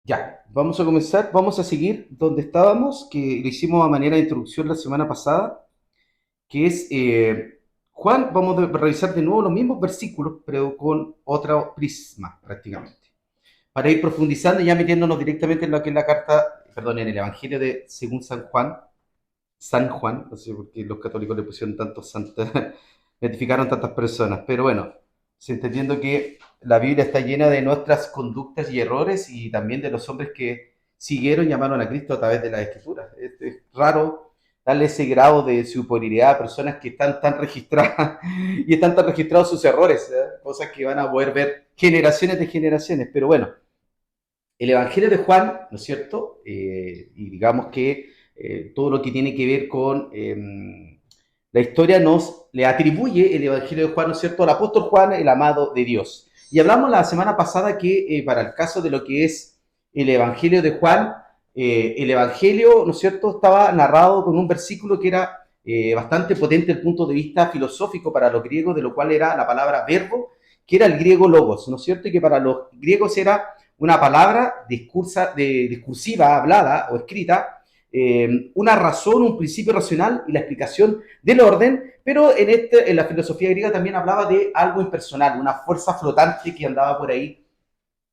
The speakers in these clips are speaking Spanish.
Ya, vamos a comenzar, vamos a seguir donde estábamos, que lo hicimos a manera de introducción la semana pasada, que es Juan, vamos a revisar de nuevo los mismos versículos, pero con otro prisma prácticamente, para ir profundizando y ya metiéndonos directamente en lo que es la carta, perdón, en el Evangelio de según San Juan, no sé por qué los católicos le pusieron tantos santos, identificaron tantas personas, pero bueno, entendiendo que la Biblia está llena de nuestras conductas y errores y también de los hombres que siguieron y llamaron a Cristo a través de las Escrituras. Es raro darle ese grado de superioridad a personas que están tan registradas y están tan registrados sus errores, cosas que van a poder ver generaciones de generaciones, pero bueno, el Evangelio de Juan, ¿no es cierto? Y digamos que todo lo que tiene que ver con la historia nos le atribuye el Evangelio de Juan, ¿no es cierto?, al apóstol Juan, el amado de Dios. Y hablamos la semana pasada que para el caso de lo que es el Evangelio de Juan, el Evangelio, ¿no es cierto?, estaba narrado con un versículo que era bastante potente desde el punto de vista filosófico para los griegos, de lo cual era la palabra verbo, que era el griego logos, ¿no es cierto?, y que para los griegos era una palabra discursiva, hablada o escrita, una razón, un principio racional y la explicación del orden, pero en la filosofía griega también hablaba de algo impersonal, una fuerza flotante que andaba por ahí,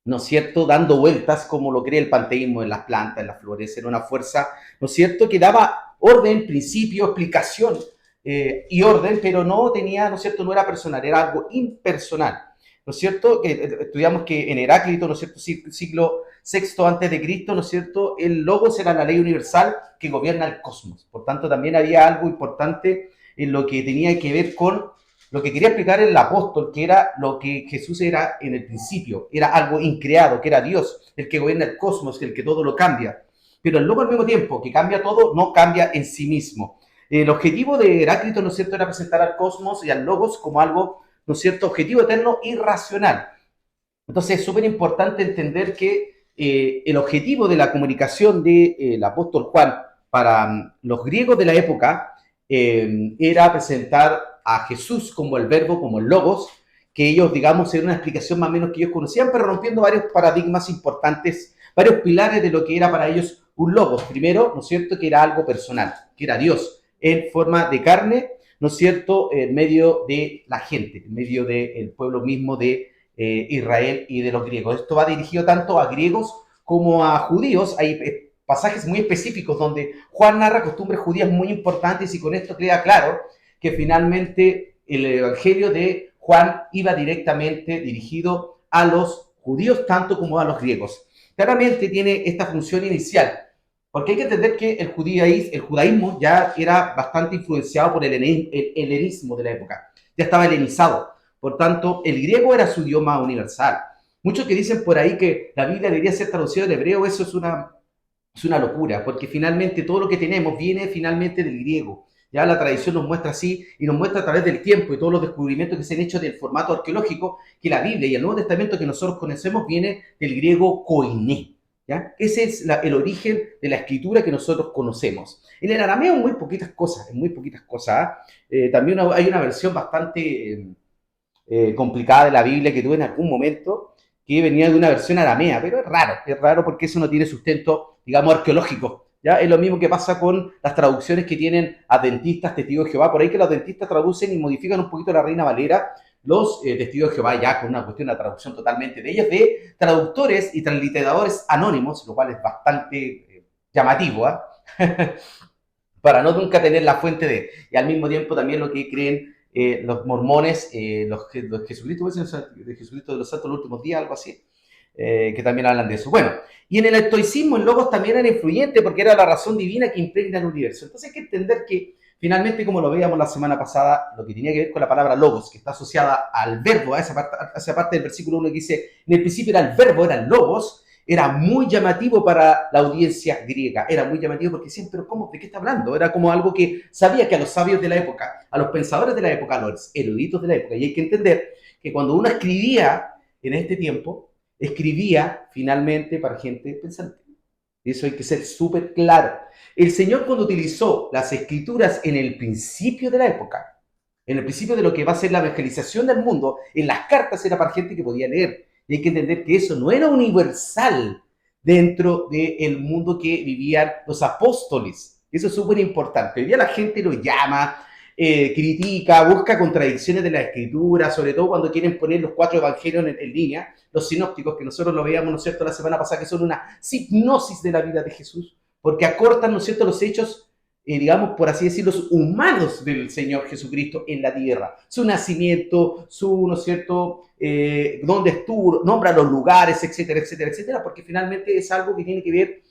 ¿no es cierto?, dando vueltas como lo cree el panteísmo en las plantas, en las flores, era una fuerza, ¿no es cierto?, que daba orden, principio, explicación y orden, pero no tenía, ¿no es cierto?, no era personal, era algo impersonal. ¿No es cierto? Que estudiamos que en Heráclito, ¿no es cierto? Siglo sexto antes de Cristo, ¿no es cierto? El logos era la ley universal que gobierna el cosmos. Por tanto, también había algo importante en lo que tenía que ver con lo que quería explicar el apóstol, que era lo que Jesús era en el principio, era algo increado, que era Dios, el que gobierna el cosmos, el que todo lo cambia. Pero el logo al mismo tiempo, que cambia todo, no cambia en sí mismo. El objetivo de Heráclito, ¿no es cierto?, era presentar al cosmos y al logos como algo, ¿no es cierto?, objetivo eterno y racional. Entonces es súper importante entender que el objetivo de la comunicación del apóstol Juan para los griegos de la época era presentar a Jesús como el verbo, como el logos, que ellos, digamos, era una explicación más o menos que ellos conocían, pero rompiendo varios paradigmas importantes, varios pilares de lo que era para ellos un logos. Primero, ¿no es cierto?, que era algo personal, que era Dios en forma de carne, ¿no es cierto?, en medio de la gente, en medio del pueblo mismo de Israel y de los griegos. Esto va dirigido tanto a griegos como a judíos. Hay pasajes muy específicos donde Juan narra costumbres judías muy importantes y con esto queda claro que finalmente el evangelio de Juan iba directamente dirigido a los judíos tanto como a los griegos. Claramente tiene esta función inicial, porque hay que entender que el judaísmo ya era bastante influenciado por el helenismo de la época, ya estaba helenizado. Por tanto, el griego era su idioma universal. Muchos que dicen por ahí que la Biblia debería ser traducida al hebreo, eso es una locura, porque finalmente todo lo que tenemos viene finalmente del griego. Ya la tradición nos muestra así y nos muestra a través del tiempo y todos los descubrimientos que se han hecho del formato arqueológico que la Biblia y el Nuevo Testamento que nosotros conocemos viene del griego koiné. ¿Ya? Ese es el origen de la escritura que nosotros conocemos. En el arameo muy poquitas cosas, en muy poquitas cosas. También hay una versión bastante complicada de la Biblia que tuve en algún momento, que venía de una versión aramea, pero es raro porque eso no tiene sustento, digamos, arqueológico. ¿Ya? Es lo mismo que pasa con las traducciones que tienen adventistas, testigos de Jehová, por ahí que los adventistas traducen y modifican un poquito la Reina Valera, los testigos de Jehová ya con una cuestión, una traducción totalmente de ellos, de traductores y transliteradores anónimos, lo cual es bastante llamativo, ¿eh? Para no nunca tener la fuente de, y al mismo tiempo también lo que creen los mormones, los Jesucristo, de Jesucristo de los Santos los últimos días, algo así, que también hablan de eso. Bueno, y en el estoicismo el logos también era influyente porque era la razón divina que impregna el universo. Entonces hay que entender que finalmente, como lo veíamos la semana pasada, lo que tenía que ver con la palabra logos, que está asociada al verbo, a esa parte del versículo 1 que dice, en el principio era el verbo, era el logos, era muy llamativo para la audiencia griega, era muy llamativo porque decían, pero ¿cómo? ¿De qué está hablando? Era como algo que sabía que a los sabios de la época, a los pensadores de la época, a los eruditos de la época, y hay que entender que cuando uno escribía en este tiempo, escribía finalmente para gente pensante. Eso hay que ser súper claro. El Señor cuando utilizó las escrituras en el principio de la época, en el principio de lo que va a ser la evangelización del mundo, en las cartas era para gente que podía leer. Y hay que entender que eso no era universal dentro del mundo que vivían los apóstoles. Eso es súper importante. Hoy día la gente lo llama, critica, busca contradicciones de la escritura, sobre todo cuando quieren poner los 4 evangelios en línea, los sinópticos, que nosotros lo veíamos, ¿no es cierto?, la semana pasada, que son una hipnosis de la vida de Jesús, porque acortan, ¿no es cierto?, los hechos, digamos, por así decirlo, humanos del Señor Jesucristo en la tierra. Su nacimiento, su, ¿no es cierto?, dónde estuvo, nombra los lugares, etcétera, etcétera, etcétera, porque finalmente es algo que tiene que ver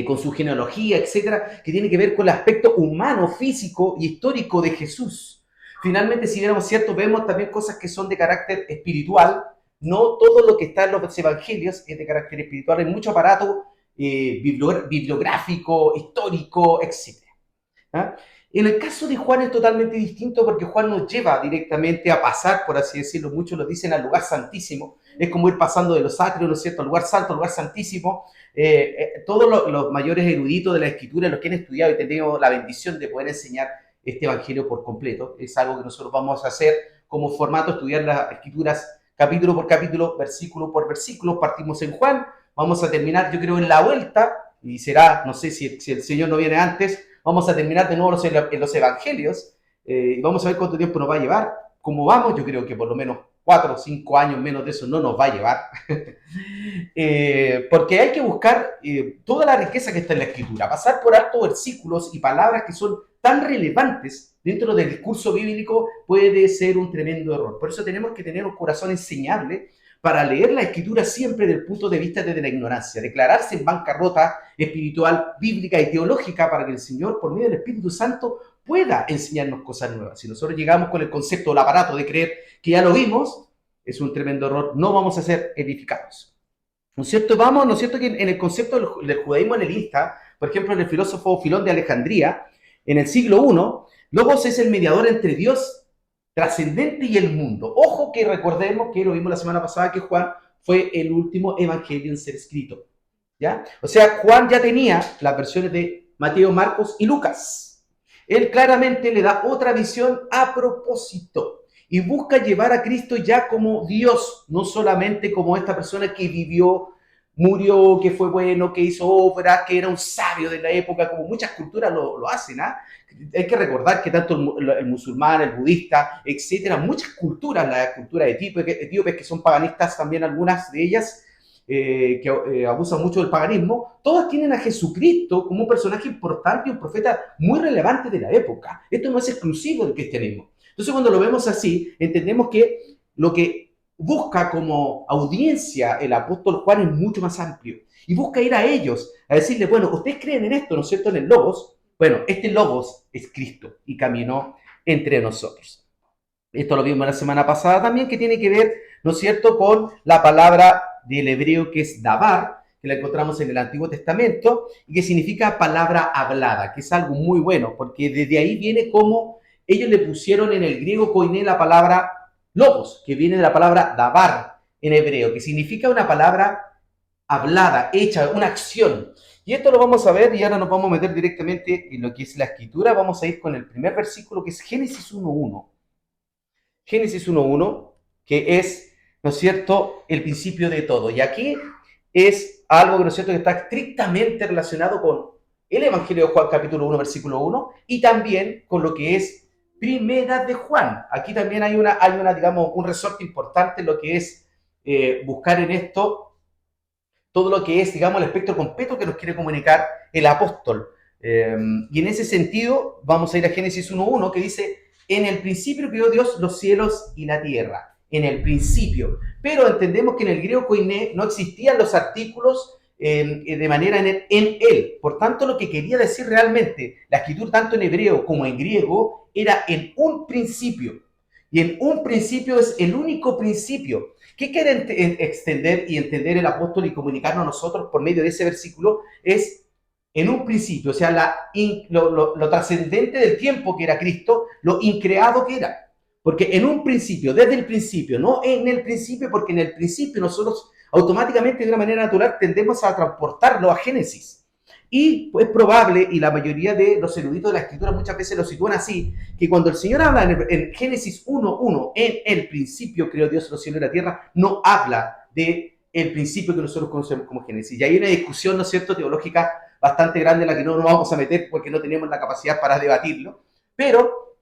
con su genealogía, etcétera, que tiene que ver con el aspecto humano, físico y histórico de Jesús. Finalmente, si viéramos cierto, vemos también cosas que son de carácter espiritual. No todo lo que está en los evangelios es de carácter espiritual, hay mucho aparato bibliográfico, histórico, etcétera. ¿Ah? En el caso de Juan es totalmente distinto porque Juan nos lleva directamente a pasar, por así decirlo, muchos lo dicen, al lugar santísimo. Es como ir pasando de los atrios, ¿no es cierto?, al lugar santo, al lugar santísimo. Todos los mayores eruditos de la escritura, los que han estudiado y tenemos la bendición de poder enseñar este evangelio por completo, es algo que nosotros vamos a hacer como formato, estudiar las escrituras capítulo por capítulo, versículo por versículo. Partimos en Juan, vamos a terminar, yo creo, en la vuelta, y será, no sé si el Señor no viene antes, vamos a terminar de nuevo en los evangelios, y vamos a ver cuánto tiempo nos va a llevar. Como vamos, yo creo que por lo menos 4 o 5 años menos de eso no nos va a llevar. Porque hay que buscar toda la riqueza que está en la escritura, pasar por alto versículos y palabras que son tan relevantes dentro del discurso bíblico puede ser un tremendo error. Por eso tenemos que tener un corazón enseñable para leer la escritura siempre desde el punto de vista de la ignorancia, declararse en bancarrota espiritual, bíblica y teológica para que el Señor, por medio del Espíritu Santo, pueda enseñarnos cosas nuevas. Si nosotros llegamos con el concepto o el aparato de creer que ya lo vimos, es un tremendo error, no vamos a ser edificados. ¿No es cierto? Vamos, ¿no es cierto?, que en el concepto del judaísmo helenista, por ejemplo, en el filósofo Filón de Alejandría, en el siglo I, Logos es el mediador entre Dios trascendente y el mundo. Ojo que recordemos que lo vimos la semana pasada, que Juan fue el último evangelio en ser escrito, ¿ya? O sea, Juan ya tenía las versiones de Mateo, Marcos y Lucas. Él claramente le da otra visión a propósito y busca llevar a Cristo ya como Dios, no solamente como esta persona que vivió, murió, que fue bueno, que hizo obras, que era un sabio de la época, como muchas culturas lo hacen, ¿ah? Hay que recordar que tanto el musulmán, el budista, etcétera, muchas culturas, la cultura etíopes, que son paganistas también, algunas de ellas, que abusan mucho del paganismo, todas tienen a Jesucristo como un personaje importante y un profeta muy relevante de la época. Esto no es exclusivo del cristianismo. Entonces, cuando lo vemos así, entendemos que lo que busca como audiencia el apóstol Juan es mucho más amplio y busca ir a ellos, a decirle, bueno, ustedes creen en esto, ¿no es cierto?, en el Logos. Bueno, este Logos es Cristo y caminó entre nosotros. Esto lo vimos la semana pasada también, que tiene que ver, ¿no es cierto?, con la palabra del hebreo que es dabar, que la encontramos en el Antiguo Testamento, y que significa palabra hablada, que es algo muy bueno, porque desde ahí viene como ellos le pusieron en el griego koiné la palabra logos, que viene de la palabra dabar en hebreo, que significa una palabra hablada, hecha, una acción. Y esto lo vamos a ver y ahora nos vamos a meter directamente en lo que es la escritura. Vamos a ir con el primer versículo, que es Génesis 1.1. Génesis 1.1, que es, ¿no es cierto?, el principio de todo. Y aquí es algo, ¿no es cierto?, que está estrictamente relacionado con el Evangelio de Juan, capítulo 1, versículo 1, y también con lo que es Primera de Juan. Aquí también hay una digamos, un resorte importante en lo que es buscar en esto todo lo que es, digamos, el espectro completo que nos quiere comunicar el apóstol. Y en ese sentido, vamos a ir a Génesis 1.1, que dice, en el principio creó Dios los cielos y la tierra. En el principio. Pero entendemos que en el griego koiné no existían los artículos de manera en él. Por tanto, lo que quería decir realmente la escritura, tanto en hebreo como en griego, era en un principio. Y en un principio es el único principio. ¿Qué quiere extender y entender el apóstol y comunicarnos a nosotros por medio de ese versículo? Es en un principio, o sea, lo trascendente del tiempo que era Cristo, lo increado que era. Porque en un principio, desde el principio, no en el principio, porque en el principio nosotros automáticamente de una manera natural tendemos a transportarlo a Génesis. Y es probable, y la mayoría de los eruditos de la escritura muchas veces lo sitúan así, que cuando el Señor habla en Génesis 1.1, en el principio creó Dios los cielos y la tierra, no habla de el principio que nosotros conocemos como Génesis. Y hay una discusión, ¿no es cierto?, teológica bastante grande en la que no nos vamos a meter porque no tenemos la capacidad para debatirlo, pero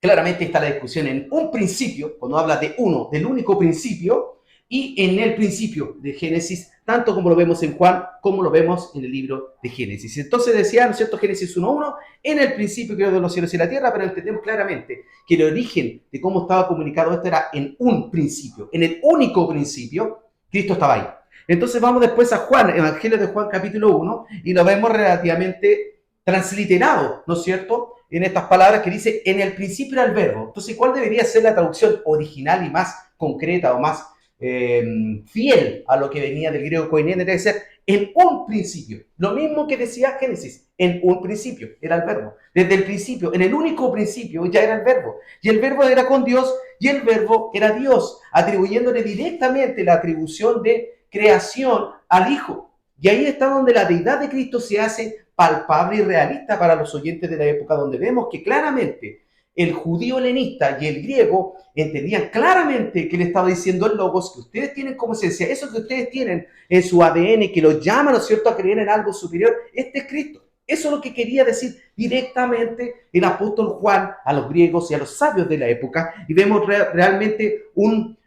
claramente está la discusión en un principio, cuando habla de uno, del único principio, y en el principio de Génesis, tanto como lo vemos en Juan, como lo vemos en el libro de Génesis. Entonces decía, ¿no es cierto?, Génesis 1.1, en el principio creó Dios los cielos y la tierra, pero entendemos claramente que el origen de cómo estaba comunicado esto era en un principio, en el único principio, Cristo estaba ahí. Entonces vamos después a Juan, Evangelio de Juan capítulo 1, y lo vemos relativamente transliterado, ¿no es cierto?, en estas palabras que dice, en el principio era el verbo. Entonces, ¿cuál debería ser la traducción original y más concreta o más fiel a lo que venía del griego koiné? Debe ser en un principio. Lo mismo que decía Génesis, en un principio era el verbo. Desde el principio, en el único principio ya era el verbo. Y el verbo era con Dios y el verbo era Dios, atribuyéndole directamente la atribución de creación al Hijo. Y ahí está donde la deidad de Cristo se hace palpable y realista para los oyentes de la época, donde vemos que claramente el judío helenista y el griego entendían claramente que le estaba diciendo el Logos, que ustedes tienen como esencia, eso que ustedes tienen en su ADN, que los llama, ¿no es cierto?, a creer en algo superior, este es Cristo. Eso es lo que quería decir directamente el apóstol Juan a los griegos y a los sabios de la época, y vemos realmente un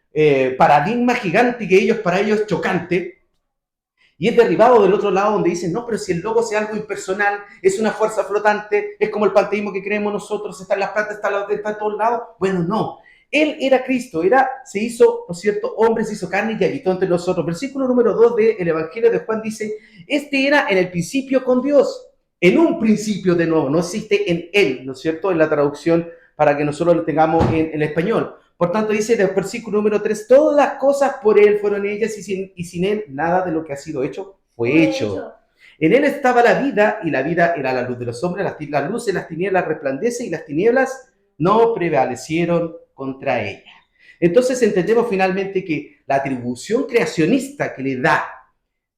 paradigma gigante que para ellos es chocante, y es derribado del otro lado donde dicen, no, pero si el Logos es algo impersonal, es una fuerza flotante, es como el panteísmo que creemos nosotros, está en las plantas, está en todos lados. Bueno, no. Él era Cristo, se hizo, ¿no es cierto?, hombre, se hizo carne y habitó entre nosotros. Versículo número 2 del Evangelio de Juan dice, este era en el principio con Dios. En un principio de nuevo, no existe en él, ¿no es cierto?, en la traducción para que nosotros lo tengamos en español. Por tanto, dice en el versículo número 3, todas las cosas por él fueron ellas y sin él nada de lo que ha sido hecho fue hecho. En él estaba la vida y la vida era la luz de los hombres, la luz de las tinieblas resplandece y las tinieblas no prevalecieron contra ella. Entonces entendemos finalmente que la atribución creacionista que le da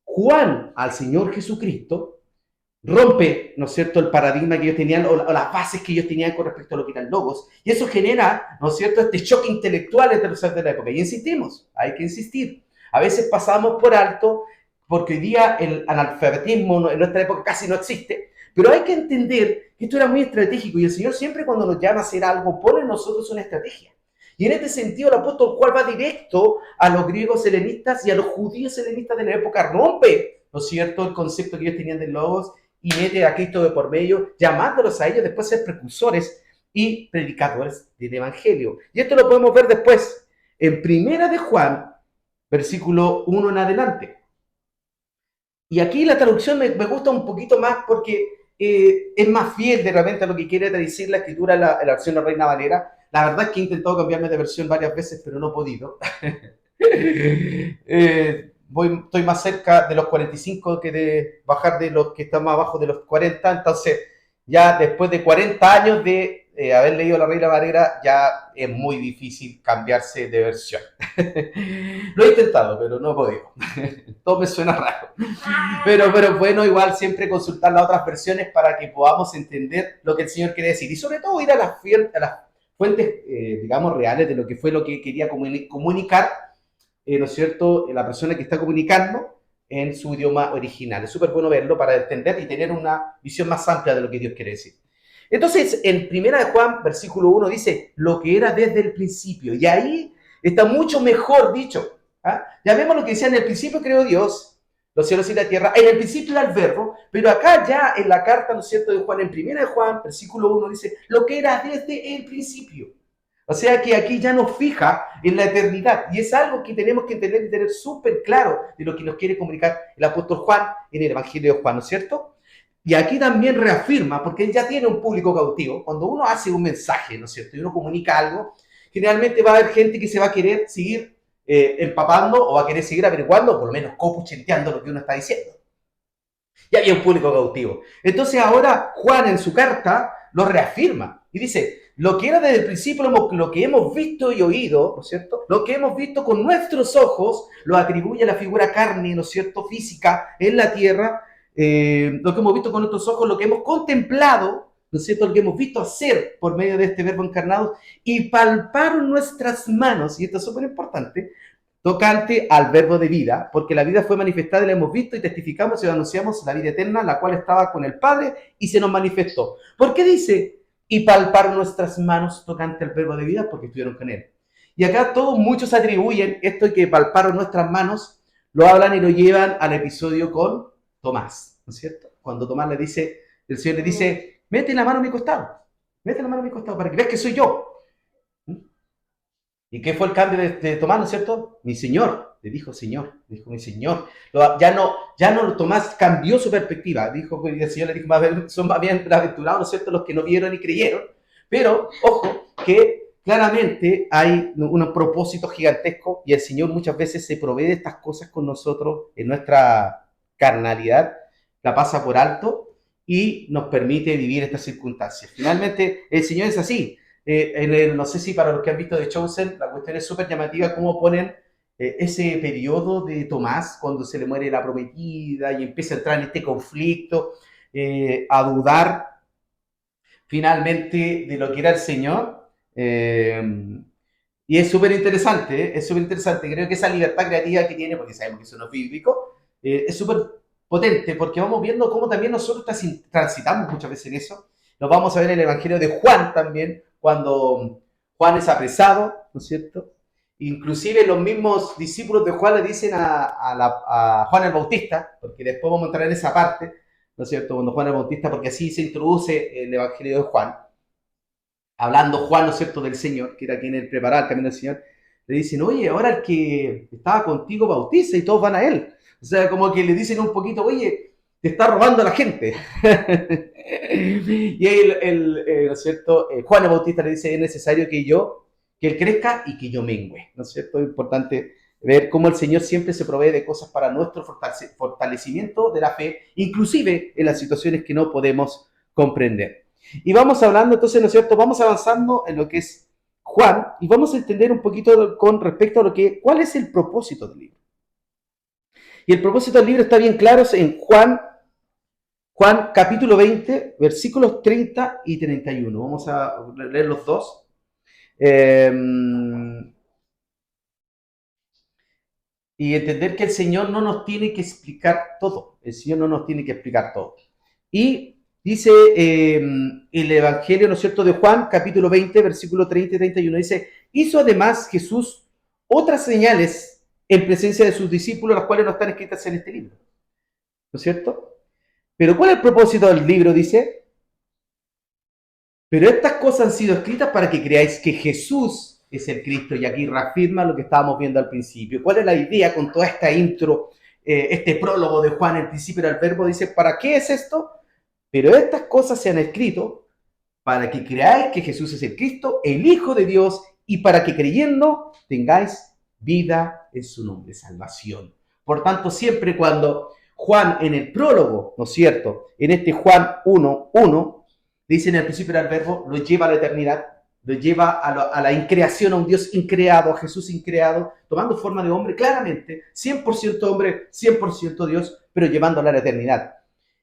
Juan al Señor Jesucristo rompe, ¿no es cierto?, el paradigma que ellos tenían o las bases que ellos tenían con respecto a lo que eran logos, y eso genera, ¿no es cierto?, este choque intelectual entre los de la época. Y insistimos, hay que insistir. A veces pasamos por alto, porque hoy día el analfabetismo en nuestra época casi no existe, pero hay que entender que esto era muy estratégico, y el Señor siempre cuando nos llama a hacer algo, pone en nosotros una estrategia. Y en este sentido el apóstol Juan va directo a los griegos helenistas y a los judíos helenistas de la época, rompe, ¿no es cierto?, el concepto que ellos tenían de logos, y mete a Cristo de por medio, llamándolos a ellos después a ser precursores y predicadores del Evangelio. Y esto lo podemos ver después en Primera de Juan, versículo 1 en adelante. Y aquí la traducción me gusta un poquito más porque es más fiel de repente a lo que quiere decir la escritura en la versión de Reina Valera. La verdad es que he intentado cambiarme de versión varias veces, pero no he podido. Estoy más cerca de los 45 que de bajar de los que están más abajo de los 40, entonces ya después de 40 años de haber leído la Reina Valera, ya es muy difícil cambiarse de versión. Lo he intentado, pero no he podido. Todo me suena raro. Pero bueno, igual siempre consultar las otras versiones para que podamos entender lo que el Señor quiere decir. Y sobre todo ir a las fuentes, digamos, reales de lo que fue lo que quería comunicar, ¿no es cierto?, la persona que está comunicando en su idioma original. Es súper bueno verlo para entender y tener una visión más amplia de lo que Dios quiere decir. Entonces, en Primera de Juan, versículo 1, dice, lo que era desde el principio. Y ahí está mucho mejor dicho. ¿Ah? Ya vemos lo que decía, en el principio creó Dios los cielos y la tierra, en el principio era el verbo, pero acá ya en la carta, ¿no es cierto?, de Juan, en Primera de Juan, versículo 1, dice, lo que era desde el principio. O sea que aquí ya nos fija en la eternidad. Y es algo que tenemos que entender y tener súper claro de lo que nos quiere comunicar el apóstol Juan en el Evangelio de Juan, ¿no es cierto? Y aquí también reafirma, porque él ya tiene un público cautivo. Cuando uno hace un mensaje, ¿no es cierto?, y uno comunica algo, generalmente va a haber gente que se va a querer seguir empapando o va a querer seguir averiguando, o por lo menos copuchenteando lo que uno está diciendo. Ya había un público cautivo. Entonces ahora Juan en su carta lo reafirma y dice, lo que era desde el principio, lo que hemos visto y oído, ¿no es cierto?, lo que hemos visto con nuestros ojos, lo atribuye a la figura carne, ¿no es cierto?, física en la tierra, lo que hemos visto con nuestros ojos, lo que hemos contemplado, ¿no es cierto?, lo que hemos visto hacer por medio de este verbo encarnado, y palparon nuestras manos, y esto es súper importante, tocante al verbo de vida, porque la vida fue manifestada y la hemos visto y testificamos y anunciamos la vida eterna, la cual estaba con el Padre y se nos manifestó. ¿Por qué dice y palparon nuestras manos tocante al verbo de vida? Porque estuvieron con él. Y acá todos, muchos atribuyen esto de que palparon nuestras manos, lo hablan y lo llevan al episodio con Tomás, ¿no es cierto? Cuando Tomás le dice, el Señor le dice, mete la mano a mi costado, mete la mano a mi costado para que veas que soy yo. ¿Y qué fue el cambio de Tomás, no es cierto? Mi Señor, le dijo Señor, le dijo mi Señor. Ya no Tomás cambió su perspectiva, dijo, el Señor le dijo, son más bien aventurados, ¿no es cierto?, los que no vieron y creyeron. Pero, ojo, que claramente hay unos propósitos gigantescos y el Señor muchas veces se provee de estas cosas con nosotros en nuestra carnalidad, la pasa por alto y nos permite vivir estas circunstancias. Finalmente, el Señor es así. No sé si para los que han visto The Chosen, la cuestión es súper llamativa cómo ponen ese periodo de Tomás, cuando se le muere la prometida y empieza a entrar en este conflicto, a dudar finalmente de lo que era el Señor. Y es súper interesante, es súper interesante. Creo que esa libertad creativa que tiene, porque sabemos que eso no es bíblico, es súper potente, porque vamos viendo cómo también nosotros transitamos muchas veces en eso. Lo vamos a ver en el Evangelio de Juan también, cuando Juan es apresado, ¿no es cierto? Inclusive los mismos discípulos de Juan le dicen a Juan el Bautista, porque después vamos a entrar en esa parte, ¿no es cierto? Cuando Juan el Bautista, porque así se introduce el Evangelio de Juan, hablando Juan, ¿no es cierto?, del Señor, que era quien él preparaba el camino del Señor, le dicen, oye, ahora el que estaba contigo bautiza y todos van a él. O sea, como que le dicen un poquito, oye, te está robando a la gente. Y ¿no es cierto?, Juan el Bautista le dice, es necesario que él crezca y que yo mengüe, ¿no es cierto? Es importante ver cómo el Señor siempre se provee de cosas para nuestro fortalecimiento de la fe, inclusive en las situaciones que no podemos comprender. Y vamos hablando, entonces, ¿no es cierto? Vamos avanzando en lo que es Juan y vamos a entender un poquito con respecto a cuál es el propósito del libro. Y el propósito del libro está bien claro en Juan capítulo 20, versículos 30 y 31. Vamos a leer los dos. Y entender que el Señor no nos tiene que explicar todo. El Señor no nos tiene que explicar todo. Y dice el Evangelio, ¿no es cierto?, de Juan, capítulo 20, versículo 30 y 31. Dice, hizo además Jesús otras señales en presencia de sus discípulos, las cuales no están escritas en este libro. ¿No es cierto? Pero ¿cuál es el propósito del libro? Dice, pero estas cosas han sido escritas para que creáis que Jesús es el Cristo. Y aquí reafirma lo que estábamos viendo al principio. ¿Cuál es la idea con toda esta intro, este prólogo de Juan? El principio del verbo dice, ¿para qué es esto? Pero estas cosas se han escrito para que creáis que Jesús es el Cristo, el Hijo de Dios, y para que creyendo tengáis vida en su nombre, salvación. Por tanto, siempre cuando Juan en el prólogo, ¿no es cierto?, en este Juan 1:1, dice en el principio del verbo, lo lleva a la eternidad, lo lleva a la increación, a un Dios increado, a Jesús increado, tomando forma de hombre, claramente, 100% hombre, 100% Dios, pero llevándolo a la eternidad.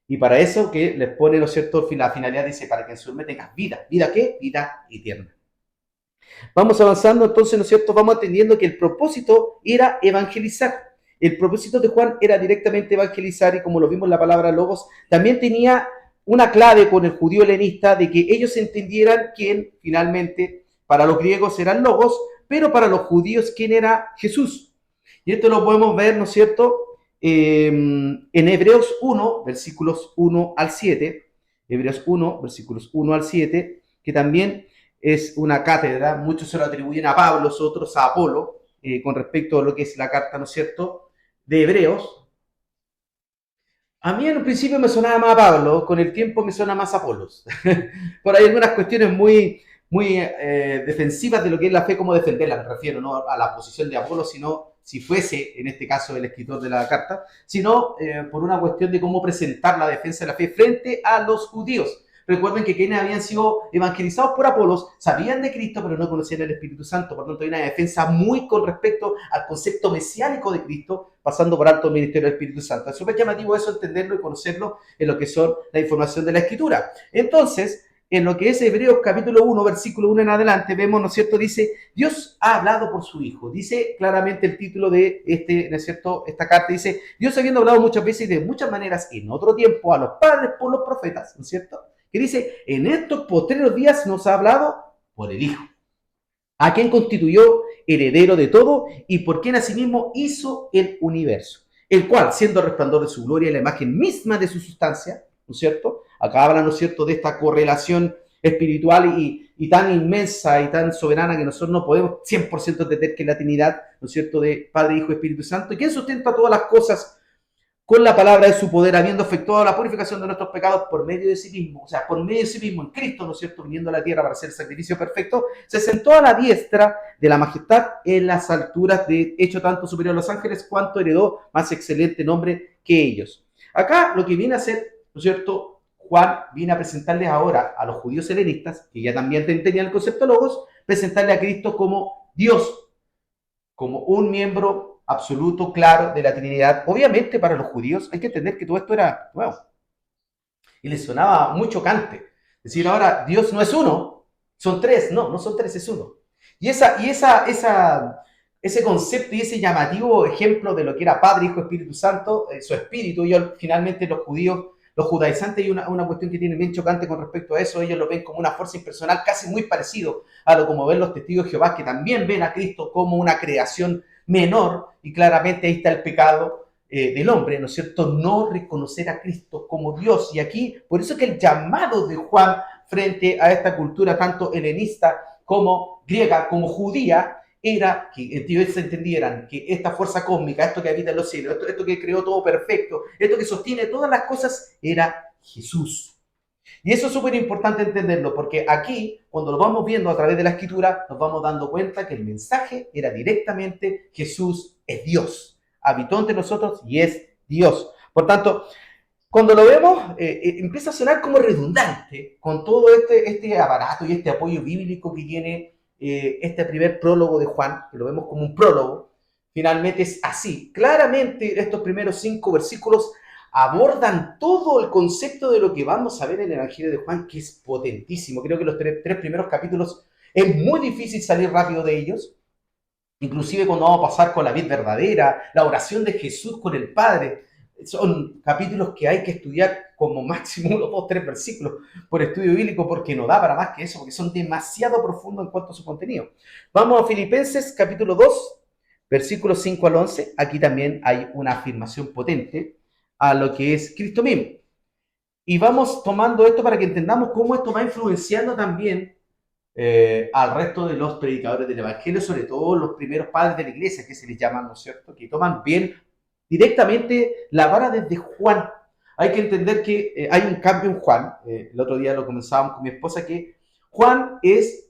Y para eso que les pone, ¿no es cierto?, la finalidad dice, para que en su nombre tengas vida. ¿Vida qué? Vida eterna. Vamos avanzando, entonces, ¿no es cierto?, vamos entendiendo que el propósito era evangelizar. El propósito de Juan era directamente evangelizar y como lo vimos en la palabra logos, también tenía una clave con el judío helenista de que ellos entendieran quién finalmente para los griegos eran logos, pero para los judíos quién era Jesús. Y esto lo podemos ver, ¿no es cierto?, en Hebreos 1, versículos 1 al 7, Hebreos 1, versículos 1 al 7, que también es una cátedra, muchos se lo atribuyen a Pablo, otros a Apolo, con respecto a lo que es la carta, ¿no es cierto?, de Hebreos. A mí en un principio me sonaba más a Pablo, con el tiempo me suena más a Apolos. Por ahí algunas cuestiones muy defensivas de lo que es la fe, cómo defenderla, me refiero, no a la posición de Apolo, sino si fuese, en este caso, el escritor de la carta, sino por una cuestión de cómo presentar la defensa de la fe frente a los judíos. Recuerden que quienes habían sido evangelizados por Apolos sabían de Cristo, pero no conocían el Espíritu Santo. Por lo tanto, hay una defensa muy con respecto al concepto mesiánico de Cristo, pasando por alto el ministerio del Espíritu Santo. Es súper llamativo eso, entenderlo y conocerlo en lo que son la información de la Escritura. Entonces, en lo que es Hebreos capítulo 1, versículo 1 en adelante, vemos, ¿no es cierto? Dice, Dios ha hablado por su Hijo. Dice claramente el título de ¿no es cierto? Esta carta dice, Dios habiendo hablado muchas veces y de muchas maneras en otro tiempo a los padres por los profetas, ¿no es cierto? Que dice, en estos postreros días nos ha hablado por el Hijo, a quien constituyó heredero de todo y por quien asimismo hizo el universo, el cual, siendo el resplandor de su gloria y la imagen misma de su sustancia, ¿no es cierto? Acá habla, ¿no es cierto?, de esta correlación espiritual y tan inmensa y tan soberana que nosotros no podemos 100% entender que es la Trinidad, ¿no es cierto?, de Padre, Hijo y Espíritu Santo, y quien sustenta todas las cosas con la palabra de su poder, habiendo efectuado la purificación de nuestros pecados por medio de sí mismo, o sea, por medio de sí mismo en Cristo, ¿no es cierto?, viniendo a la tierra para hacer el sacrificio perfecto, se sentó a la diestra de la majestad en las alturas, de hecho tanto superior a los ángeles, cuanto heredó más excelente nombre que ellos. Acá lo que viene a hacer, ¿no es cierto?, Juan viene a presentarles ahora a los judíos helenistas, que ya también tenían el concepto logos, presentarle a Cristo como Dios, como un miembro absoluto, claro, de la Trinidad. Obviamente para los judíos hay que entender que todo esto era nuevo y les sonaba muy chocante. Es decir, ahora Dios no es uno, son tres, no, no son tres, es uno. Y ese concepto y ese llamativo ejemplo de lo que era Padre, Hijo, Espíritu Santo, su espíritu, y finalmente los judíos, los judaizantes, hay una cuestión que tienen bien chocante con respecto a eso, ellos lo ven como una fuerza impersonal, casi muy parecido a lo como ven los testigos de Jehová, que también ven a Cristo como una creación menor, y claramente ahí está el pecado del hombre, ¿no es cierto? No reconocer a Cristo como Dios. Y aquí, por eso que el llamado de Juan frente a esta cultura tanto helenista como griega, como judía, era que ellos se entendieran que esta fuerza cósmica, esto que habita en los cielos, esto que creó todo perfecto, esto que sostiene todas las cosas, era Jesús. Y eso es súper importante entenderlo, porque aquí, cuando lo vamos viendo a través de la escritura, nos vamos dando cuenta que el mensaje era directamente Jesús es Dios, habitó entre nosotros y es Dios. Por tanto, cuando lo vemos, empieza a sonar como redundante con todo este aparato y este apoyo bíblico que tiene este primer prólogo de Juan, que lo vemos como un prólogo. Finalmente es así. Claramente estos primeros 5 versículos abordan todo el concepto de lo que vamos a ver en el Evangelio de Juan, que es potentísimo. Creo que los tres primeros capítulos es muy difícil salir rápido de ellos. Inclusive cuando vamos a pasar con la vida verdadera, la oración de Jesús con el Padre, son capítulos que hay que estudiar como máximo unos 2, 3 versículos por estudio bíblico, porque no da para más que eso, porque son demasiado profundos en cuanto a su contenido. Vamos a Filipenses capítulo 2, versículos 5 al 11. Aquí también hay una afirmación potente a lo que es Cristo mismo. Y vamos tomando esto para que entendamos cómo esto va influenciando también al resto de los predicadores del Evangelio, sobre todo los primeros padres de la iglesia, que se les llaman, ¿no es cierto?, que toman bien directamente la vara desde Juan. Hay que entender que hay un cambio en Juan. El otro día lo comenzábamos con mi esposa, que Juan es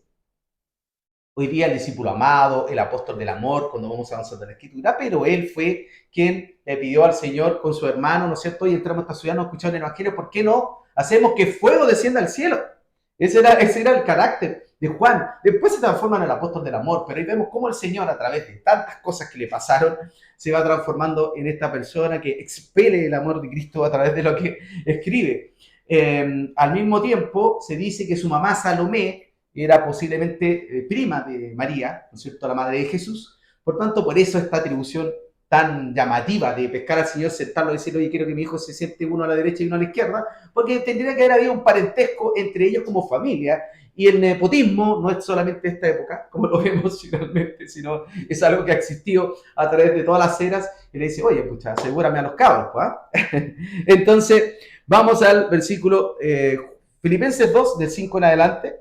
hoy día el discípulo amado, el apóstol del amor, cuando vamos avanzando en la escritura, pero él fue quien le pidió al Señor con su hermano, ¿no es cierto? Y entramos a esta ciudad, nos escucharon el Evangelio, ¿por qué no hacemos que fuego descienda al cielo? Ese era el carácter de Juan. Después se transforma en el apóstol del amor, pero ahí vemos cómo el Señor, a través de tantas cosas que le pasaron, se va transformando en esta persona que expele el amor de Cristo a través de lo que escribe. Al mismo tiempo, se dice que su mamá Salomé era posiblemente prima de María, ¿no es cierto?, la madre de Jesús. Por tanto, por eso esta atribución tan llamativa de pescar al Señor, sentarlo y decirle, oye, quiero que mi hijo se siente uno a la derecha y uno a la izquierda, porque tendría que haber habido un parentesco entre ellos como familia, y el nepotismo no es solamente esta época, como lo vemos finalmente, sino es algo que ha existido a través de todas las eras, y le dice, oye, pucha, asegúrame a los cabros, ¿eh? Entonces, vamos al versículo Filipenses 2, del 5 en adelante,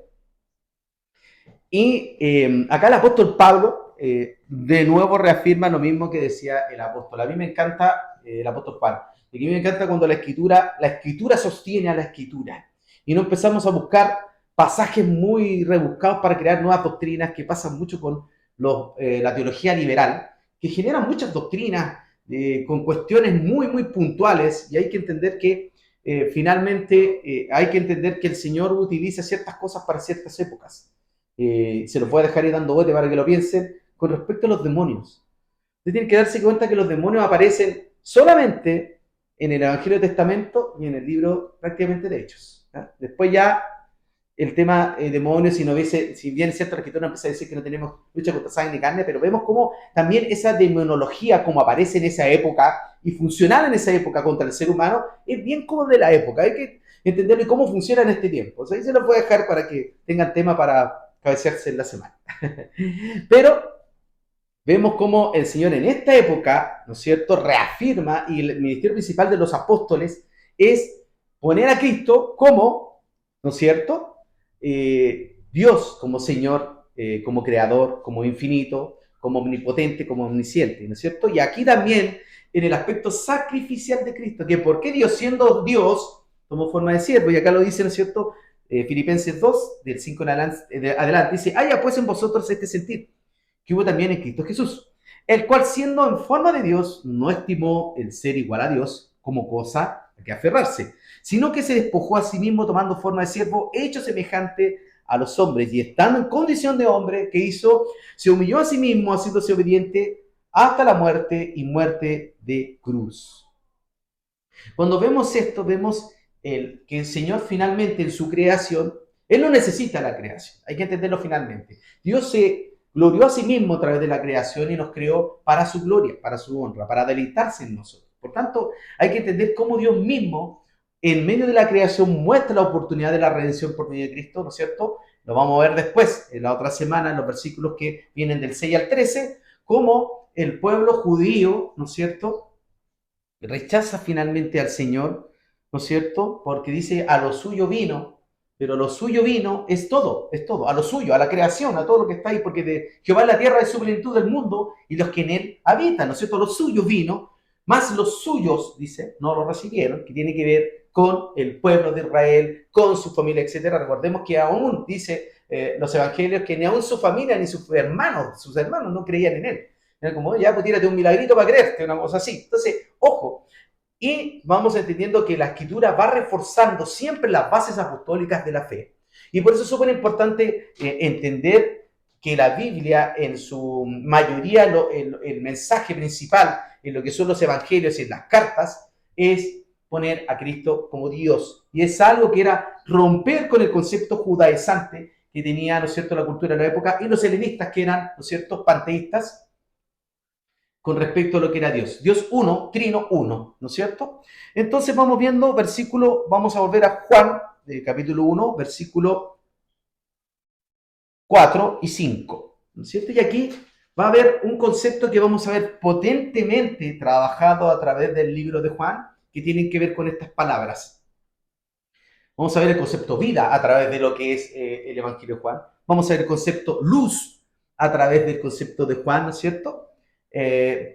y acá el apóstol Pablo de nuevo reafirma lo mismo que decía el apóstol. A mí me encanta el apóstol Juan. Y a mí me encanta cuando la escritura sostiene a la escritura. Y no empezamos a buscar pasajes muy rebuscados para crear nuevas doctrinas, que pasan mucho con la teología liberal, que generan muchas doctrinas con cuestiones muy, muy puntuales. Y hay que entender que finalmente hay que entender que el Señor utiliza ciertas cosas para ciertas épocas. Se los voy a dejar ahí dando bote para que lo piensen. Con respecto a los demonios, ustedes tienen que darse cuenta que los demonios aparecen solamente en el Evangelio del Testamento y en el libro prácticamente de Hechos. Después ya el tema demonios, si bien es cierto, la escritura empieza a decir que no tenemos lucha contra sangre ni carne, pero vemos cómo también esa demonología, como aparece en esa época y funcionaba en esa época contra el ser humano, es bien como de la época. Hay que entenderlo y cómo funciona en este tiempo. O sea, ahí se los voy a dejar para que tengan tema para cabecearse en la semana. Pero vemos cómo el Señor en esta época, ¿no es cierto?, reafirma, y el ministerio principal de los apóstoles es poner a Cristo como, ¿no es cierto?, Dios como Señor, como Creador, como infinito, como omnipotente, como omnisciente, ¿no es cierto? Y aquí también en el aspecto sacrificial de Cristo, que por qué Dios siendo Dios tomó forma de siervo, y acá lo dice, ¿no es cierto?, Filipenses 2, del 5 en adelante, dice, haya pues en vosotros este sentir, que hubo también en Cristo Jesús, el cual siendo en forma de Dios, no estimó el ser igual a Dios como cosa a que aferrarse, sino que se despojó a sí mismo tomando forma de siervo, hecho semejante a los hombres, y estando en condición de hombre, ¿qué hizo? Se humilló a sí mismo, haciéndose obediente hasta la muerte y muerte de cruz. Cuando vemos esto, vemos que el Señor finalmente en su creación, Él no necesita la creación, hay que entenderlo finalmente. Dios se glorió a sí mismo a través de la creación y nos creó para su gloria, para su honra, para deleitarse en nosotros. Por tanto, hay que entender cómo Dios mismo, en medio de la creación, muestra la oportunidad de la redención por medio de Cristo, ¿no es cierto? Lo vamos a ver después, en la otra semana, en los versículos que vienen del 6 al 13, cómo el pueblo judío, ¿no es cierto?, rechaza finalmente al Señor, ¿no es cierto? Porque dice, a lo suyo vino, pero lo suyo vino es todo, a lo suyo, a la creación, a todo lo que está ahí, porque de Jehová es la tierra es su plenitud del mundo y los que en él habitan, ¿no es cierto? Lo suyo vino, más los suyos, dice, no lo recibieron, que tiene que ver con el pueblo de Israel, con su familia, etcétera. Recordemos que aún, dice los evangelios, que ni aún su familia ni sus hermanos no creían en él. Era como, ya, pues tírate un milagrito para creerte, una cosa así. Entonces, ojo, y vamos entendiendo que la escritura va reforzando siempre las bases apostólicas de la fe. Y por eso es súper importante entender que la Biblia, en su mayoría, el mensaje principal en lo que son los evangelios y en las cartas, es poner a Cristo como Dios. Y es algo que era romper con el concepto judaizante que tenía, ¿no es cierto?, la cultura de la época, y los helenistas, que eran, ¿no es cierto?, panteístas, con respecto a lo que era Dios. Dios uno, trino uno, ¿no es cierto? Entonces vamos viendo versículo, vamos a volver a Juan, capítulo 1, versículo 4 y 5, ¿no es cierto? Y aquí va a haber un concepto que vamos a ver potentemente trabajado a través del libro de Juan, que tienen que ver con estas palabras. Vamos a ver el concepto vida a través de lo que es el Evangelio de Juan. Vamos a ver el concepto luz a través del concepto de Juan, ¿no es cierto?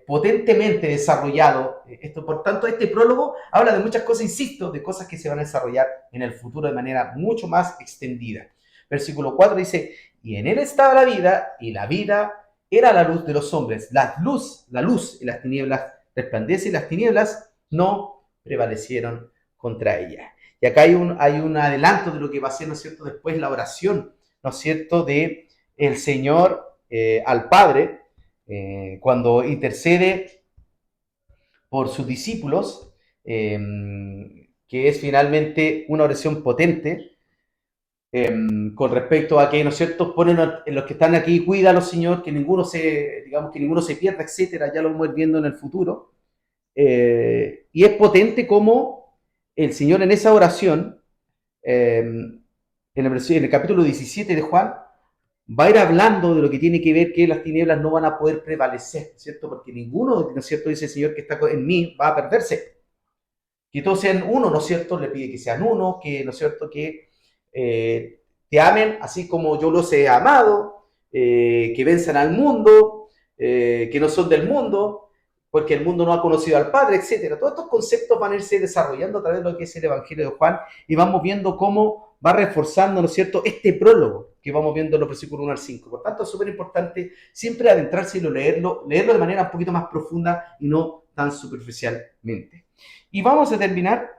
Potentemente desarrollado esto. Por tanto, este prólogo habla de muchas cosas, insisto, de cosas que se van a desarrollar en el futuro de manera mucho más extendida. Versículo 4 dice, y en él estaba la vida, y la vida era la luz de los hombres. La luz en las tinieblas resplandece, y las tinieblas no prevalecieron contra ella. Y acá hay un adelanto de lo que va a ser, ¿no es cierto?, después la oración, ¿no es cierto?, de el Señor al Padre, cuando intercede por sus discípulos, que es finalmente una oración potente, con respecto a que, ¿no es cierto?, ponen los que están aquí, cuídalos, Señor, que ninguno se pierda, etcétera, ya lo vamos a ir viendo en el futuro. Y es potente como el Señor en esa oración, en el capítulo 17 de Juan, va a ir hablando de lo que tiene que ver que las tinieblas no van a poder prevalecer, ¿cierto? Porque ninguno, ¿no es cierto?, dice el Señor, que está en mí va a perderse. Que todos sean uno, ¿no es cierto? Le pide que sean uno, que, ¿no es cierto?, que te amen así como yo los he amado, que venzan al mundo, que no son del mundo, porque el mundo no ha conocido al Padre, etcétera. Todos estos conceptos van a irse desarrollando a través de lo que es el Evangelio de Juan, y vamos viendo cómo va reforzando, ¿no es cierto?, este prólogo que vamos viendo en los versículos 1 al 5. Por tanto, es súper importante siempre adentrarse y leerlo de manera un poquito más profunda y no tan superficialmente. Y vamos a terminar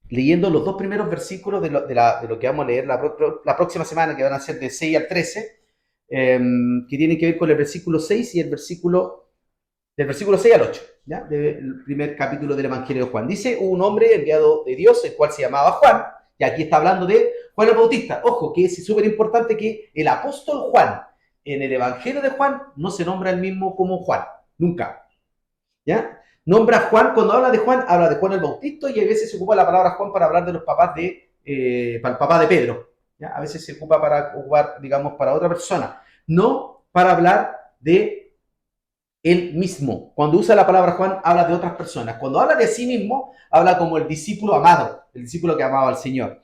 leyendo los dos primeros versículos de lo que vamos a leer la próxima semana, que van a ser de 6 al 13, que tienen que ver con el versículo 6 y del versículo 6 al 8, ¿ya? Del primer capítulo del Evangelio de Juan. Dice, un hombre enviado de Dios, el cual se llamaba Juan, y aquí está hablando de Juan el Bautista. Ojo, que es súper importante que el apóstol Juan, en el Evangelio de Juan, no se nombra el mismo como Juan, nunca. ¿Ya? Nombra a Juan, cuando habla de Juan el Bautista y a veces se ocupa la palabra Juan para hablar de los papás para el papá de Pedro. ¿Ya? A veces se ocupa para ocupar, digamos, para otra persona. No para hablar de él mismo. Cuando usa la palabra Juan, habla de otras personas. Cuando habla de sí mismo, habla como el discípulo amado, el discípulo que amaba al Señor.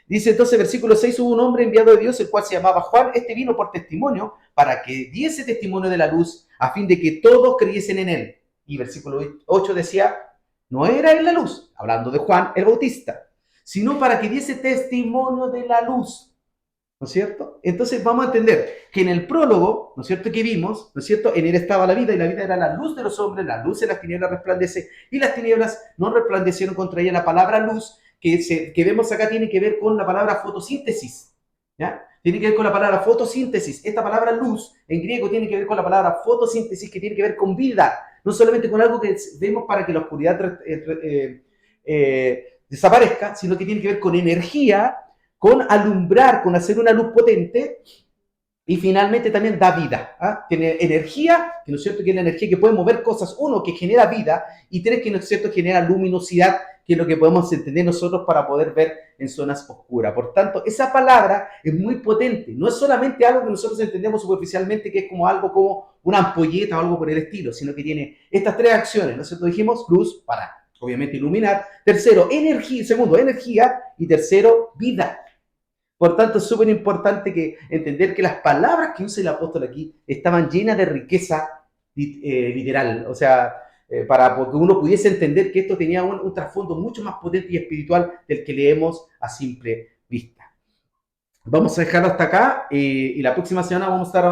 Dice entonces, versículo 6, hubo un hombre enviado de Dios, el cual se llamaba Juan. Este vino por testimonio, para que diese testimonio de la luz, a fin de que todos creyesen en él. Y versículo 8 decía, no era él la luz, hablando de Juan el Bautista, sino para que diese testimonio de la luz. ¿No es cierto? Entonces vamos a entender que en el prólogo, ¿no es cierto?, que vimos, ¿no es cierto?, en él estaba la vida y la vida era la luz de los hombres, la luz en las tinieblas resplandece y las tinieblas no resplandecieron contra ella. La palabra luz que vemos acá tiene que ver con la palabra fotosíntesis, ¿ya? Tiene que ver con la palabra fotosíntesis. Esta palabra luz en griego tiene que ver con la palabra fotosíntesis, que tiene que ver con vida, no solamente con algo que vemos para que la oscuridad desaparezca, sino que tiene que ver con energía, con alumbrar, con hacer una luz potente, y finalmente también da vida. ¿Ah? Tiene energía, que no es cierto que es la energía que puede mover cosas, uno, que genera vida, y tres, que no es cierto, genera luminosidad, que es lo que podemos entender nosotros para poder ver en zonas oscuras. Por tanto, esa palabra es muy potente, no es solamente algo que nosotros entendemos superficialmente, que es como algo como una ampolleta o algo por el estilo, sino que tiene estas tres acciones, ¿no es cierto? Dijimos luz para, obviamente, iluminar. Tercero, energía. Segundo, energía. Y tercero, vida. Por tanto, es súper importante que entender que las palabras que usa el apóstol aquí estaban llenas de riqueza literal. O sea, para que uno pudiese entender que esto tenía un trasfondo mucho más potente y espiritual del que leemos a simple vista. Vamos a dejarlo hasta acá y la próxima semana vamos a estar